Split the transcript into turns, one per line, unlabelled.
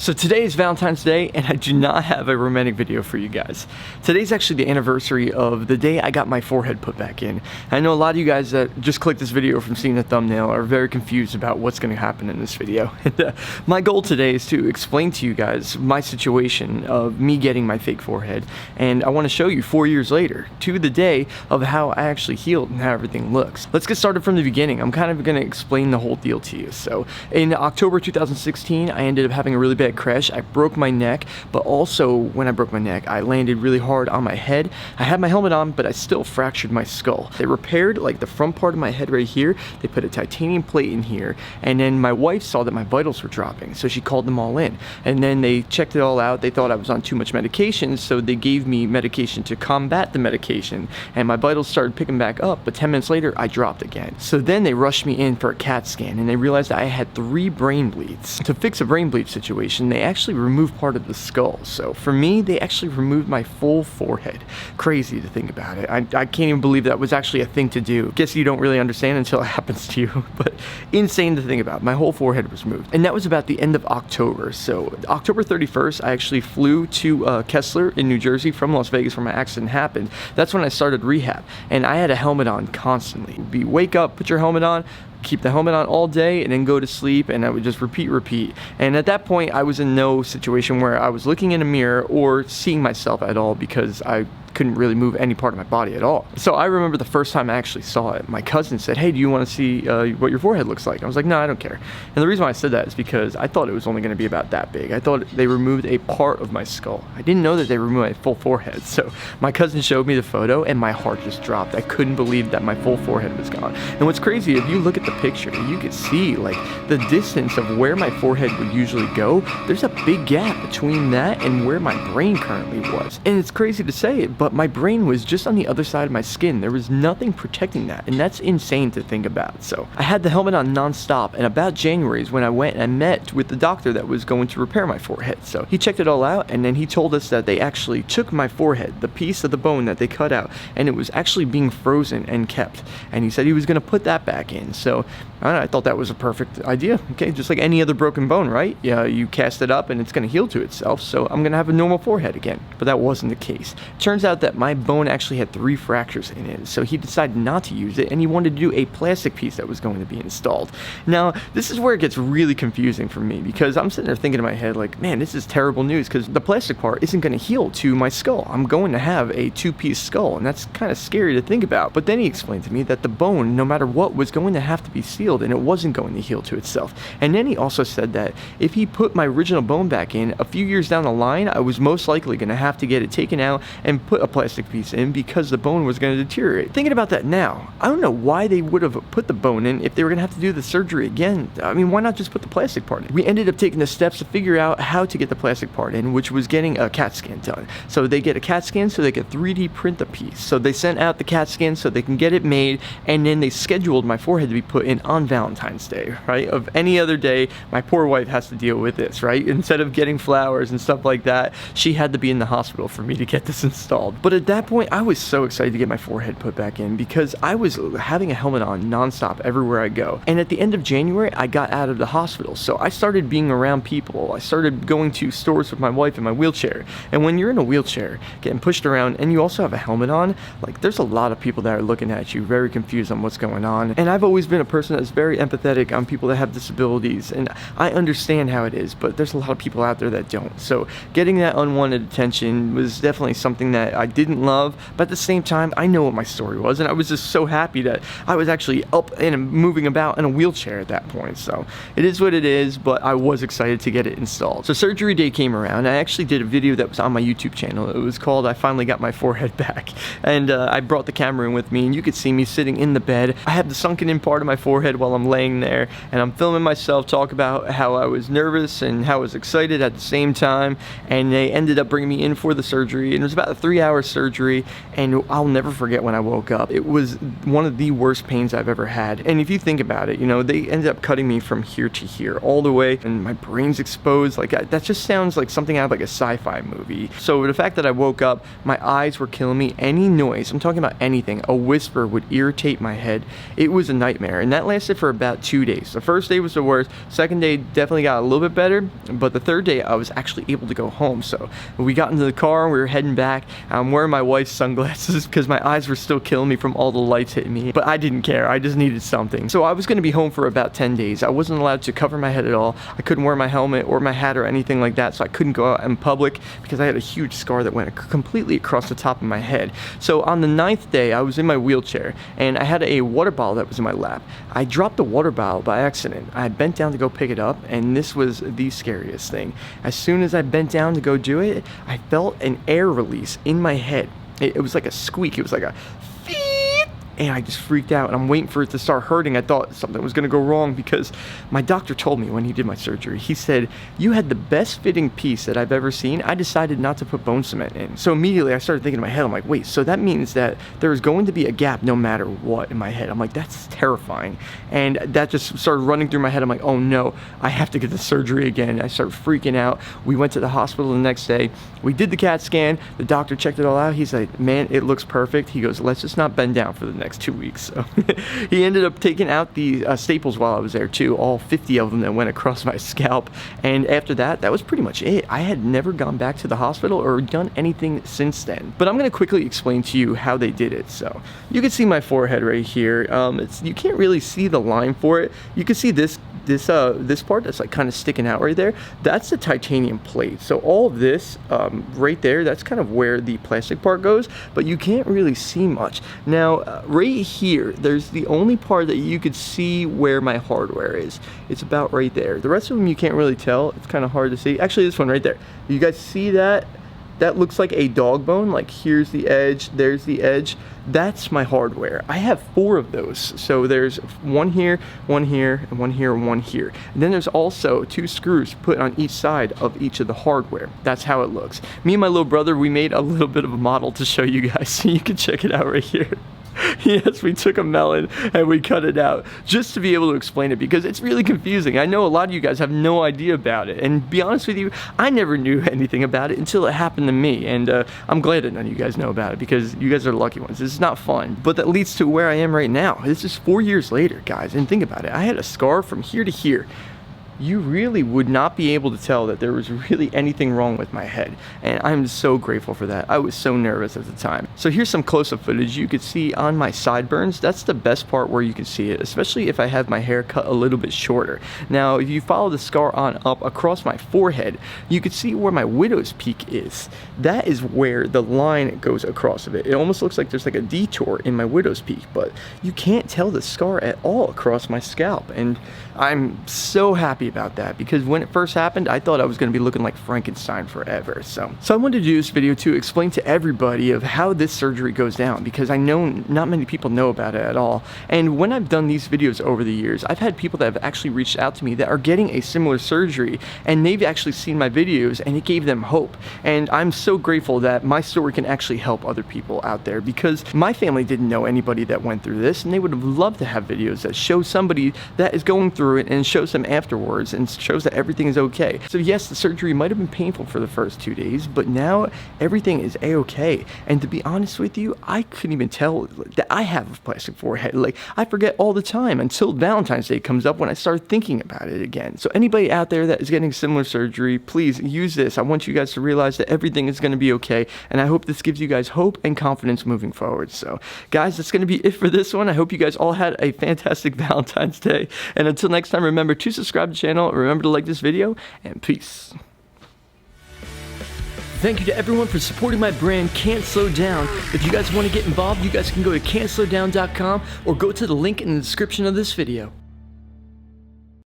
So today is Valentine's Day, and I do not have a romantic video for you guys. Today's actually the anniversary of the day I got my forehead put back in. I know a lot of you guys that just clicked this video from seeing the thumbnail are very confused about what's going to happen in this video. My goal today is to explain to you guys my situation of me getting my fake forehead, and I want to show you 4 years later, to the day, of how I actually healed and how everything looks. Let's get started from the beginning. I'm kind of going to explain the whole deal to you. So in October 2016, I ended up having a really bad crash. I broke my neck, but also when I broke my neck, I landed really hard on my head. I had my helmet on, but I still fractured my skull. They repaired like the front part of my head right here. They put a titanium plate in here, and then my wife saw that my vitals were dropping, so she called them all in, and then they checked it all out. They thought I was on too much medication, so they gave me medication to combat the medication, and my vitals started picking back up, but 10 minutes later I dropped again. So then they rushed me in for a CAT scan, and they realized that I had 3 brain bleeds. To fix a brain bleed situation, they actually removed part of the skull. So for me, they actually removed my full forehead. Crazy to think about it. I can't even believe that was actually a thing to do. Guess you don't really understand until it happens to you, but insane to think about. My whole forehead was moved, and that was about the end of October. So October 31st, I actually flew to Kessler in New Jersey from Las Vegas where my accident happened. That's when I started rehab, and I had a helmet on constantly. You wake up, put your helmet on, keep the helmet on all day, and then go to sleep, and I would just repeat. And at that point, I was in no situation where I was looking in a mirror or seeing myself at all, because I couldn't really move any part of my body at all. So I remember the first time I actually saw it, my cousin said, "Hey, do you want to see what your forehead looks like?" I was like, "No, I don't care." And the reason why I said that is because I thought it was only going to be about that big. I thought they removed a part of my skull. I didn't know that they removed my full forehead. So my cousin showed me the photo, and my heart just dropped. I couldn't believe that my full forehead was gone. And what's crazy, if you look at the picture, you can see like the distance of where my forehead would usually go. There's a big gap between that and where my brain currently was. And it's crazy to say it, but my brain was just on the other side of my skin. There was nothing protecting that, and that's insane to think about. So I had the helmet on non-stop, and about January is when I went and met with the doctor that was going to repair my forehead. So he checked it all out, and then he told us that they actually took my forehead, the piece of the bone that they cut out, and it was actually being frozen and kept, and he said he was going to put that back in. So I don't know, I thought that was a perfect idea. Okay, just like any other broken bone, right? Yeah, you cast it up and it's going to heal to itself, so I'm going to have a normal forehead again. But that wasn't the case. Turns out that my bone actually had 3 fractures in it, so he decided not to use it, and he wanted to do a plastic piece that was going to be installed. Now, this is where it gets really confusing for me, because I'm sitting there thinking in my head like, man, this is terrible news, because the plastic part isn't going to heal to my skull. I'm going to have a 2-piece skull, and that's kind of scary to think about. But then he explained to me that the bone, no matter what, was going to have to be sealed, and it wasn't going to heal to itself. And then he also said that if he put my original bone back in, a few years down the line, I was most likely going to have to get it taken out and put a plastic piece in, because the bone was going to deteriorate. Thinking about that now, I don't know why they would have put the bone in if they were going to have to do the surgery again. I mean, why not just put the plastic part in? We ended up taking the steps to figure out how to get the plastic part in, which was getting a CAT scan done. So they get a CAT scan so they could 3D print the piece. So they sent out the CAT scan so they can get it made, and then they scheduled my forehead to be put in on Valentine's Day, right? Of any other day, my poor wife has to deal with this, right? Instead of getting flowers and stuff like that, she had to be in the hospital for me to get this installed. But at that point, I was so excited to get my forehead put back in, because I was having a helmet on nonstop everywhere I go. And at the end of January, I got out of the hospital, so I started being around people. I started going to stores with my wife in my wheelchair. And when you're in a wheelchair, getting pushed around, and you also have a helmet on, like, there's a lot of people that are looking at you, very confused on what's going on. And I've always been a person that's very empathetic on people that have disabilities, and I understand how it is, but there's a lot of people out there that don't. So getting that unwanted attention was definitely something that I didn't love, but at the same time, I know what my story was, and I was just so happy that I was actually up and moving about in a wheelchair at that point. So it is what it is, but I was excited to get it installed. So surgery day came around. I actually did a video that was on my YouTube channel. It was called "I Finally Got My Forehead Back," and I brought the camera in with me, and you could see me sitting in the bed. I have the sunken in part of my forehead while I'm laying there, and I'm filming myself talk about how I was nervous and how I was excited at the same time. And they ended up bringing me in for the surgery, and it was about a 3 3-hour surgery, and I'll never forget when I woke up. It was one of the worst pains I've ever had. And if you think about it, you know, they ended up cutting me from here to here all the way, and my brain's exposed. Like, that just sounds like something out of like a sci-fi movie. So the fact that I woke up, my eyes were killing me. Any noise, I'm talking about anything, a whisper would irritate my head. It was a nightmare, and that lasted for about 2 days. The first day was the worst. Second day definitely got a little bit better, but the third day I was actually able to go home. So we got into the car and we were heading back. I'm wearing my wife's sunglasses because my eyes were still killing me from all the lights hitting me, but I didn't care. I just needed something. So I was going to be home for about 10 days. I wasn't allowed to cover my head at all. I couldn't wear my helmet or my hat or anything like that, so I couldn't go out in public because I had a huge scar that went completely across the top of my head. So on the 9th day, I was in my wheelchair and I had a water bottle that was in my lap. I dropped the water bottle by accident. I bent down to go pick it up, and this was the scariest thing. As soon as I bent down to go do it, I felt an air release in my head. It was like a squeak. It was like a and I just freaked out, and I'm waiting for it to start hurting. I thought something was going to go wrong because my doctor told me when he did my surgery, he said, "You had the best fitting piece that I've ever seen. I decided not to put bone cement in." So immediately I started thinking in my head, I'm like, wait, so that means that there's going to be a gap no matter what in my head. I'm like, that's terrifying. And that just started running through my head. I'm like, oh no, I have to get the surgery again. I started freaking out. We went to the hospital the next day. We did the CAT scan. The doctor checked it all out. He's like, man, it looks perfect. He goes, let's just not bend down for the next 2 weeks. So he ended up taking out the staples while I was there too, all 50 of them that went across my scalp. And after that, that was pretty much it. I had never gone back to the hospital or done anything since then. But I'm going to quickly explain to you how they did it. So you can see my forehead right here. You can't really see the line for it. You can see this part that's like kind of sticking out right there. That's the titanium plate. So all of this right there, that's kind of where the plastic part goes, but you can't really see much. Now right here, there's the only part that you could see where my hardware is. It's about right there. The rest of them you can't really tell. It's kind of hard to see. Actually, this one right there, you guys see that? That looks like a dog bone. Like, here's the edge, there's the edge. That's my hardware. I have 4 of those. So there's one here, one here, and one here, and one here. And then there's also 2 screws put on each side of each of the hardware. That's how it looks. Me and my little brother, we made a little bit of a model to show you guys, so you can check it out right here. Yes, we took a melon and we cut it out just to be able to explain it, because it's really confusing. I know a lot of you guys have no idea about it, and to be honest with you, I never knew anything about it until it happened to me. And I'm glad that none of you guys know about it, because you guys are the lucky ones. This is not fun, but that leads to where I am right now. This is 4 years later, guys, and think about it. I had a scar from here to here. You really would not be able to tell that there was really anything wrong with my head, and I'm so grateful for that. I was so nervous at the time. So here's some close-up footage. You could see on my sideburns, that's the best part where you can see it, especially if I have my hair cut a little bit shorter. Now if you follow the scar on up across my forehead, you could see where my widow's peak is. That is where the line goes across of it. It almost looks like there's like a detour in my widow's peak, but you can't tell the scar at all across my scalp, and I'm so happy about that, because when it first happened, I thought I was going to be looking like Frankenstein forever. So I wanted to do this video to explain to everybody of how this surgery goes down, because I know not many people know about it at all. And when I've done these videos over the years, I've had people that have actually reached out to me that are getting a similar surgery, and they've actually seen my videos and it gave them hope. And I'm so grateful that my story can actually help other people out there, because my family didn't know anybody that went through this, and they would have loved to have videos that show somebody that is going through it and shows them afterwards and shows that everything is okay. So yes, the surgery might have been painful for the first 2 days, but now everything is a-okay. And to be honest with you, I couldn't even tell that I have a plastic forehead. Like, I forget all the time until Valentine's Day comes up when I start thinking about it again. So anybody out there that is getting similar surgery, please use this. I want you guys to realize that everything is going to be okay, and I hope this gives you guys hope and confidence moving forward. So guys, that's going to be it for this one. I hope you guys all had a fantastic Valentine's Day, and until next time, remember to subscribe to the channel, remember to like this video, and peace. Thank you to everyone for supporting my brand, Can't Slow Down. If you guys want to get involved, you guys can go to can'tslowdown.com or go to the link in the description of this video.